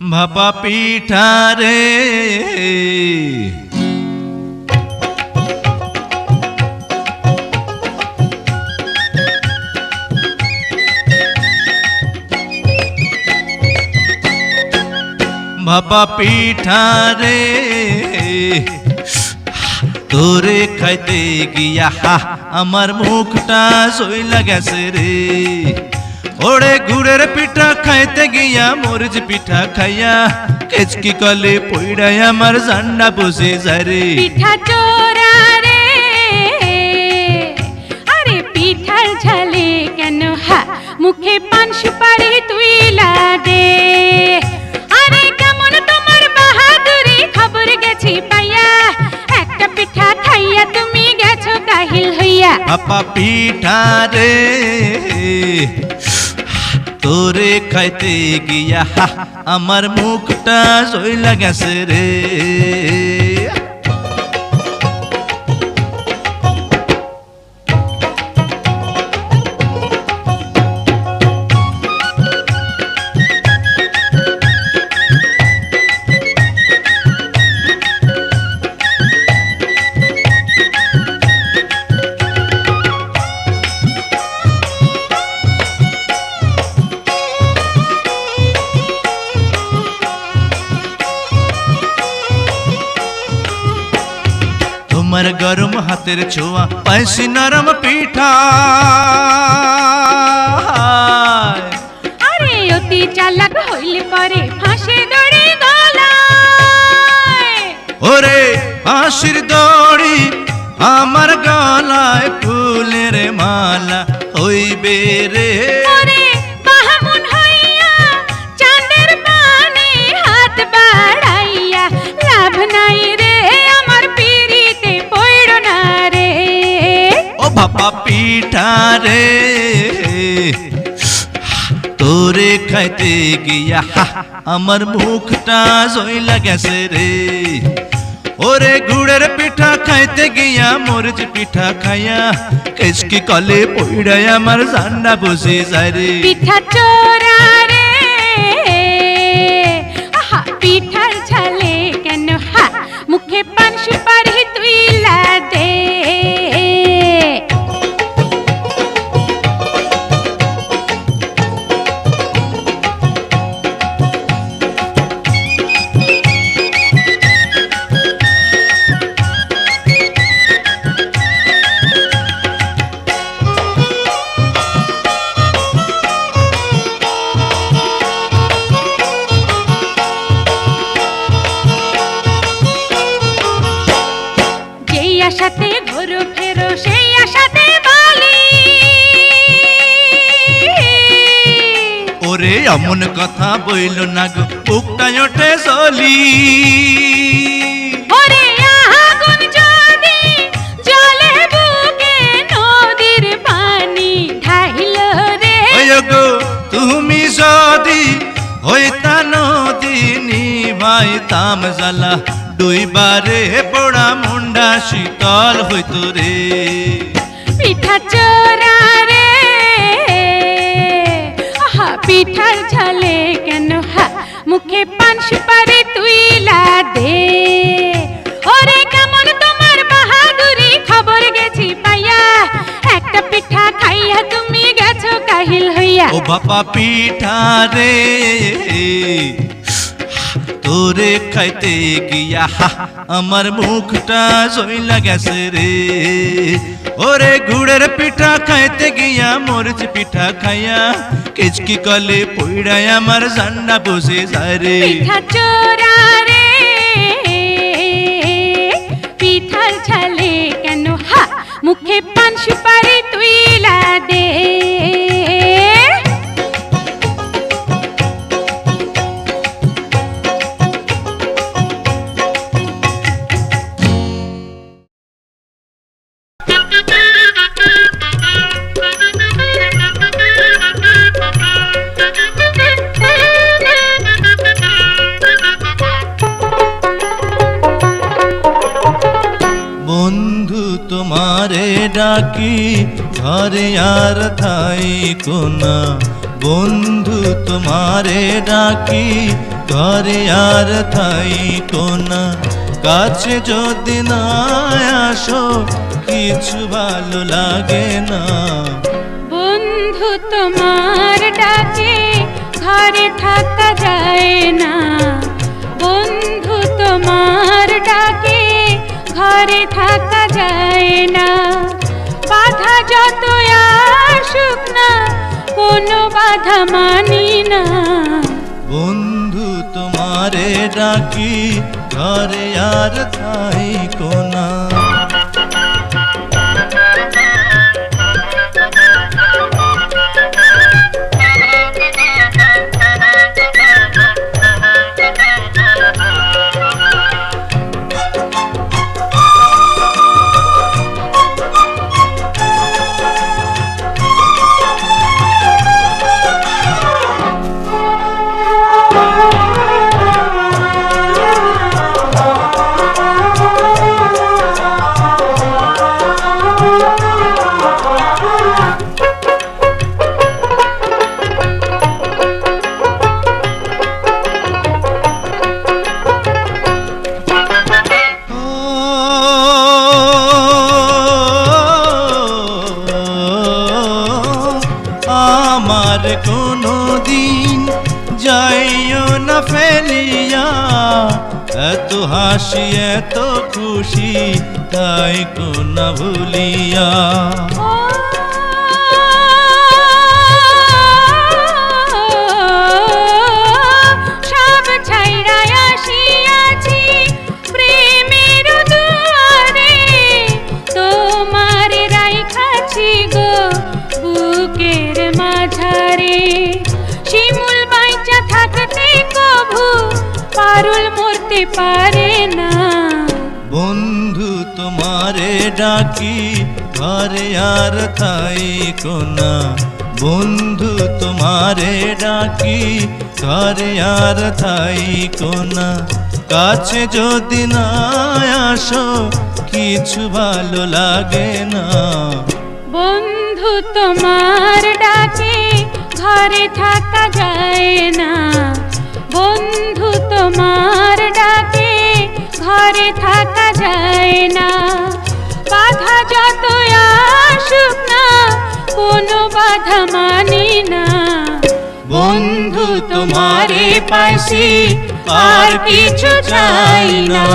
ভাপা পিঠা রে ভাপা পিঠা রে তোরে খাইতে গিয়া আমার মুখটা সইলা গেছে রে। ওরে গুড়ের পিঠা খাইতে গিয়া মরিচ পিঠা খাইয়া কেচকি কলে পইড়াই আমার জান্ডা বসে যায় রে। পিঠা চোরা রে আরে পিঠার ঝালে কেন মুখে পান সুপারি তুই দে। আরে কেমন তোমার বাহাদুরি খবর গেছি পাইয়া একটা পিঠা খাইয়া তুমি গেছো কাহিল হইয়া। ভাপা পিঠা রে তোরে খাইতে গিয়া আমার মুখটা সইলা গেছে রে। তোমার গরম হাতের ছোঁয়া পাইছি নরম পিঠা। আরে অতি চালাক হইলে পরে ফাঁসে দড়ি গলায়। ওরে ফাঁসির দড়ি আমার গলায় ফুলের মালা হইবে রে। ওরে বাহামুন হইয়া চাঁদের পানে হাত বাড়াইয়া লাভ নাই রে আমার পিরিতে পড়ো না রে। ও ভাপা পিঠা রে তোরে খাইতে গিয়া আমার মুখটা সইলা গেছে রে। ওরে গুড়ের পিঠা খাইতে গিয়া মরিচ পিঠা খাইয়া কেচকি কলে পইড়াই আমার জান্ডা বসে যায় রে। পিঠা চোরা রে পিঠার ঝালে কেন মুখে পান সুপারি তুই দে। আশাতে ঘুরো ফেরো সেই আশাতে বলি। ওরে এমন কথা বইল না গো বুকটা ওঠে চলি। ওরে আগুন যদি জ্বলে বুকে নদীর পানি ঢাইল রে। ওই গো তুমি যদি হইতা নদী নিভাইতাম জ্বালা দুইবারে পোড়া মুন্ডা শীতল হইতো রে। পিঠা চোরা রে পিঠার ঝালে কেন মুখে পান সুপারি তুই দে। ওরে কেমন তোমার বাহাদুরি খবর গেছি পাইয়া একটা পিঠা খাইয়া তুমি গেছো কাহিল হইয়া। ও বাপা পিঠা রে তোরে খাইতে গিয়া আমার মুখটা সইলা গেছে রে। ওরে গুড়ের পিঠা খাইতে গিয়া মরিচ পিঠা খাইয়া কেচকি কলে পইড়াই আমার জান্ডা বসে যায় রে। পিঠা চোরা রে পিঠার ঝালে কেন মুখে পান সুপারি তুই দে। বন্ধু তোমারে ডাকি ঘরে আর থাই কোনা। বন্ধু তোমারে ডাকি ঘরে আর থাই কোনা, কাছে যদি না আসো কিছু ভালো লাগে না। বন্ধু তোমার ডাকে ঘরে থাকা যায় না, বন্ধু তোমার ডাকে ঘরে থাকা যায় না। বাধা যত আসুক না কোনো বাধা মানি না। বন্ধু তোমারে ডাকি ঘরে আর থাই কোনা। আমার কোনো দিন যাইও না ফেলিয়া, এত হাসি এত খুশি তাই কোনা ভুলিয়া। সব ছাইরা আসিয়াছি প্রেমের দুয়ারে, তোমার রাইখাছি গো বুকের মাঝারে। শিমুল বাইচা থাকতে কভু পারুল মরতে পারে না। বন্ধু তোমারে ডাকি ঘরে আর থাই কোনা, বন্ধু তোমারে ডাকি ঘরে আর থাই কোনা। কাছে যদি না আসো কিছু ভালো লাগে না। বন্ধু তোমার ডাকে ঘরে থাকা যায় না, বন্ধু তোমার ডাকে ঘরে থাকা যায় না। বাধা যত আসুক না কোনো বাধা মানি না। বন্ধু তোমারে পাইছি আর কিছু চাই না।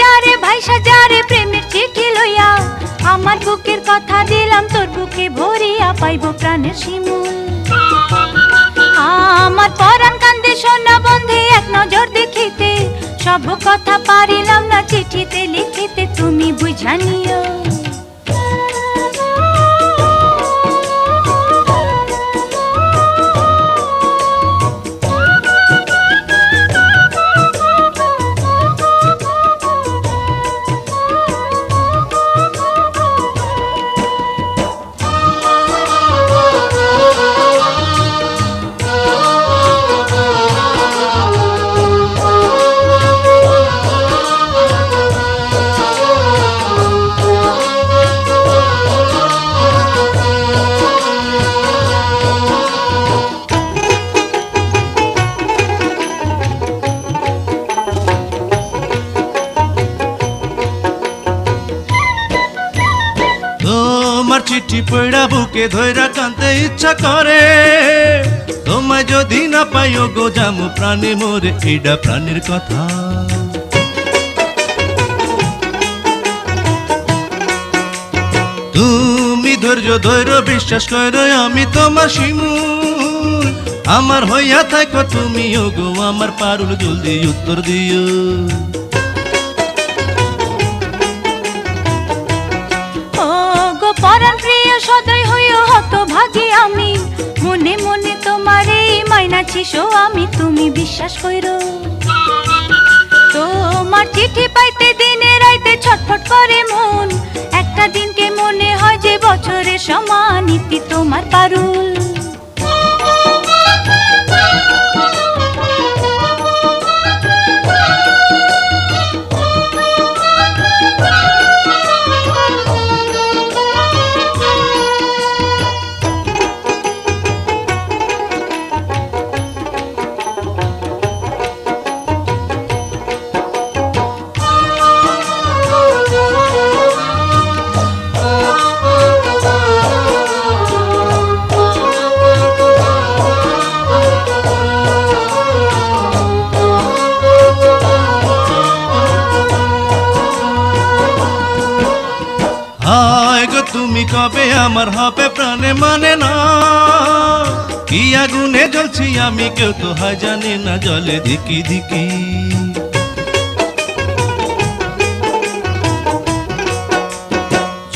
যারে ভাইসা যারে প্রেমের চিঠি লইয়া, আমার বুকের কথা দিলাম তোর বুকে ভরিয়া, পাইব প্রাণের শিমুল। আমার পরাণ কান্দে সোনা বন্ধে এক নজর দেখিতে, সব কথা পারিলাম না চিঠিতে লিখিতে, তুমি বুঝা নিও। তোমার চিঠি পড়া বুকে ধইরা কাঁদতে ইচ্ছা করে, তোমায় যদি না পাইও গো জামু প্রাণে মোরে, এইডা প্রাণের কথা। তুমি ধৈর্য ধৈর্য বিশ্বাস করো আমি তোমার শিমুল আমার হইয়া থাকো তুমি ওগো আমার পারুল জলদি উত্তর দিও ও গো পরাণ প্রিয় সদয় হইও হতভাগী আমি মনে মনে তোমার এই মাইনা ছিসো আমি তুমি বিশ্বাস কইরো তোমার চিঠি পাইতে দিনে রাইতে ছটফট করে মন একটা দিনকে মনে হয় যে বছরের সমান ইতি তোমার পারুল তুমি কবে আমার হবে প্রাণে মানে না কি আগুনে জ্বলছি আমি কেউ তো হয় জানি না জলে ধিকি ধিকি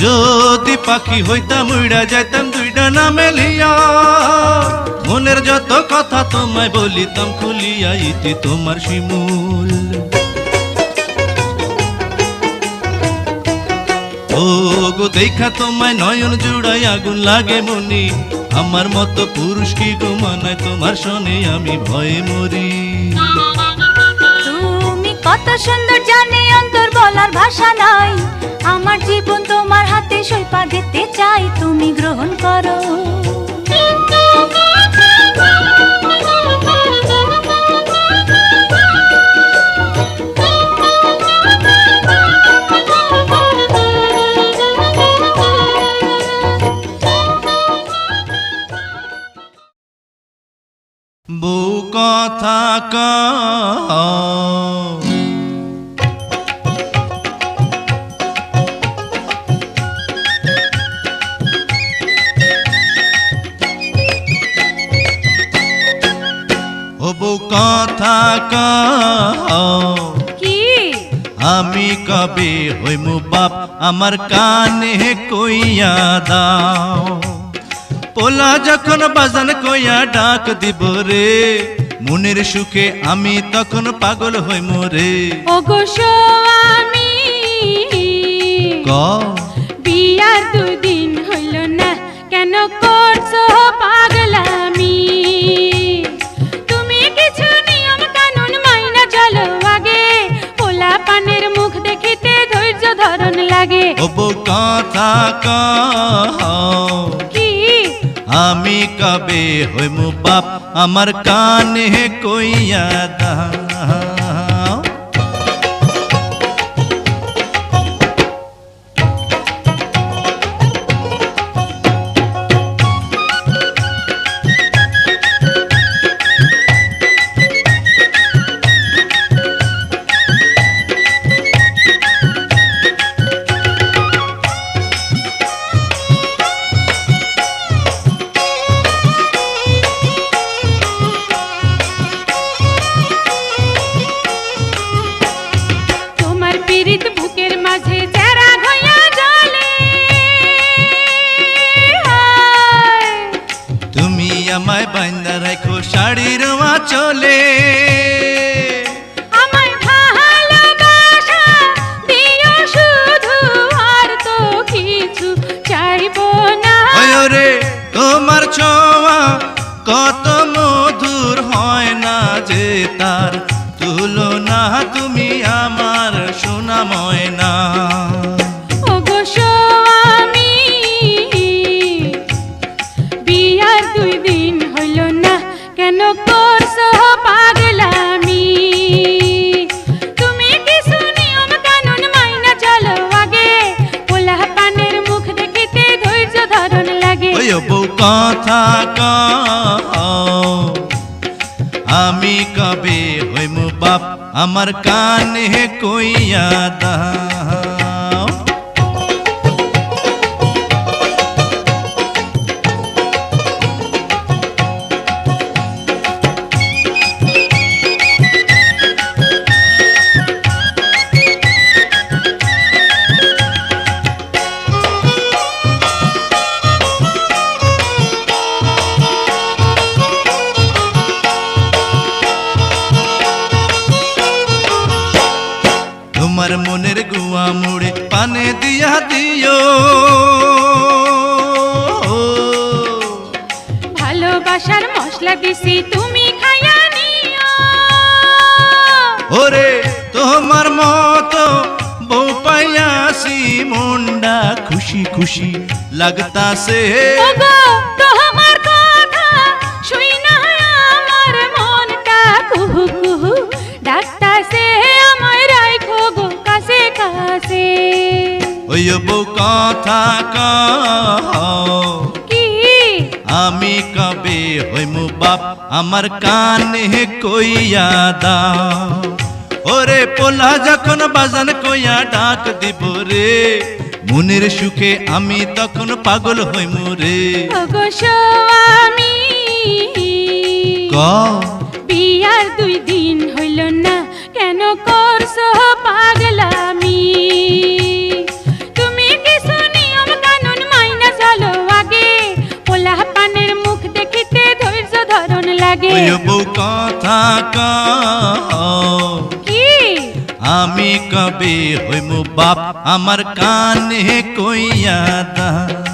যদি পাখি হইতাম উড়া যাইতাম দুইটা না মেলিয়া মনের যত কথা তোমায় বলিতাম খুলিয়া ইতি তোমার শিমুল ও গো দেখা তোমায় নয়ন জুড়াই আগুন লাগে মনি আমার মতো পুরুষ কি গো মানায় তোমার শোনে আমি ভয়ে মরি তুমি কত সুন্দর জানে অন্তর বলার ভাষা নাই আমার জীবন তোমার হাতে সইপা দিতে চাই তুমি গ্রহণ করো বউ কথা কও ও বউ কথা কও কি আমি কবে হইমু বাপ আমার কানে কইয়া দাও পোলা যখন বাজান কইয়া ডাক দিব রে মনের সুখে আমি তখন পাগল হইমু রে ওগো স্বামী ক বিয়ার দুদিন হইল না কেন করছো পাগলামি তুমি কিছু নিয়ম কানুন মাইনা চলো আগে পোলা পানের মুখ দেখিতে ধৈর্য ধরন লাগে ও বউ কথা কও কি আমি কবে হইমু বাপ আমার কানে কইয়া দাও তোমার পীড়িত বুকের মাঝে চেরা ঘয়া জ্বলে তুমি আমায় বান্দা রাখো শাড়ির চলে আমায় ভালোবাসা দিও শুধু আর তো কিছু চাইবো না রে তোমার ছোঁয়া কত মধুর হয় না যে তার তুলনা তুমি আমার সোনা ময়না ওগো স্বামী বিয়ার দুই দিন হইল না কেন করছো পাগলামি তুমি কিছু নিয়ম কানুন মাইনা চলো আগে পোলা পানের মুখ দেখিতে ধৈর্য ধরন লাগে ওই বউ কথা কও আমি কবে হইমু বাপ আমার কানে কইয়া দাও তোমার মনের গুয়া মুড়ে পানে দিয়া দিও। ভালোবাসার মশলা দিছি তুমি খাইয়া নিও। ওরে তোমার মতো বউ পাইয়াছি মনটা খুশি খুশি লাগতাছে। ওগো তোমার কথা শুইনা আমার মনটা কুহু কুহু ডাকতাছে, আমায় রাখো গো কাছে কাছে। ওই বউ কথা কও কি আমি কবে হইমু বাপ আমার কানে কইয়া দাও। ওরে পোলা যখন বাজান কইয়া ডাক দিব রে, মনের সুখে আমি তখন পাগল হইমু রে। ওগো স্বামী কও বিয়ার 2 দিন হইল না, কেন করছো পাগলামি? তুমি কিছু নিয়ম কানুন মাইনা চলো আগে, পোলা পানের মুখ দেখিতে ধৈর্য ধরন লাগে। ওই বউ কথা কও কি আমি কবে হইমু বাপ আমার কানে কইয়া দাও।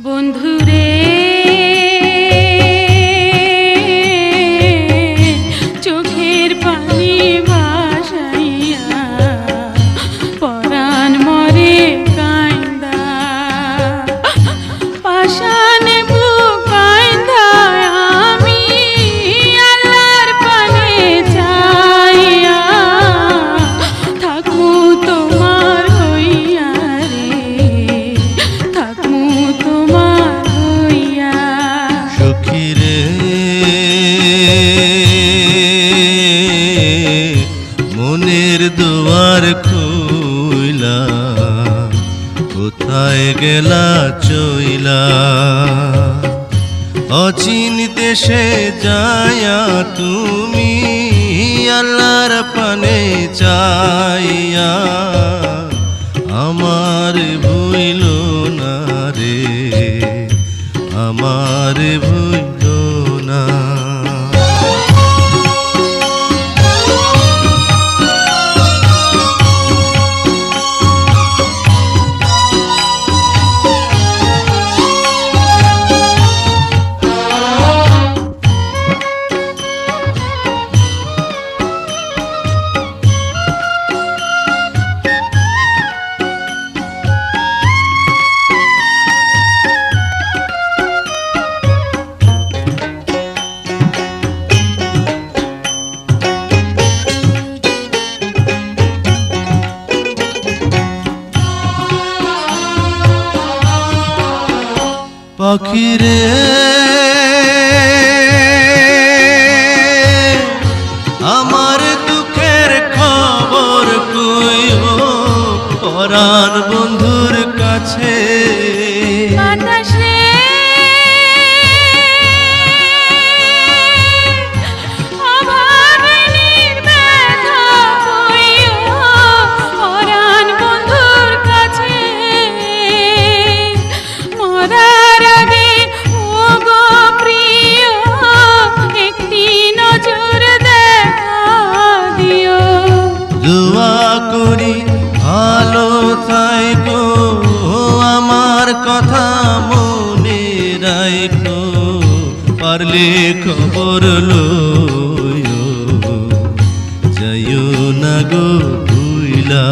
বন্ধুরে চোখের পানি ভাসাইয়া পরাণ মরে কাইন্দা, পাশানে বুক কাইন্দা আমি আল্লাহর পানে চাইয়া থাকমু তোমার হইয়া রে, থাকমু তোমার হইয়া। সখী রে মনের দুয়ার খুইলা কোথায় গেলা চইলা, অচিন দেশে যায়া তুমি আল্লাহর পানে চাইয়া আমার ভুইল না রে, আমার ভুইল না। পাখিরে আমার দুঃখের খবর কইও পরাণ বন্ধুর কাছে। বাতাস রে অভাবনীর ব্যথা কইও পরাণ বন্ধুর কাছে, মরার আগে ওগো প্রিয় একটি নজর দেখা দিও। দোয়া করি ভালো থাইকো আমার কথা মনে রাইকো, পারলে খবর লইও যাইও না গো ভুইলা।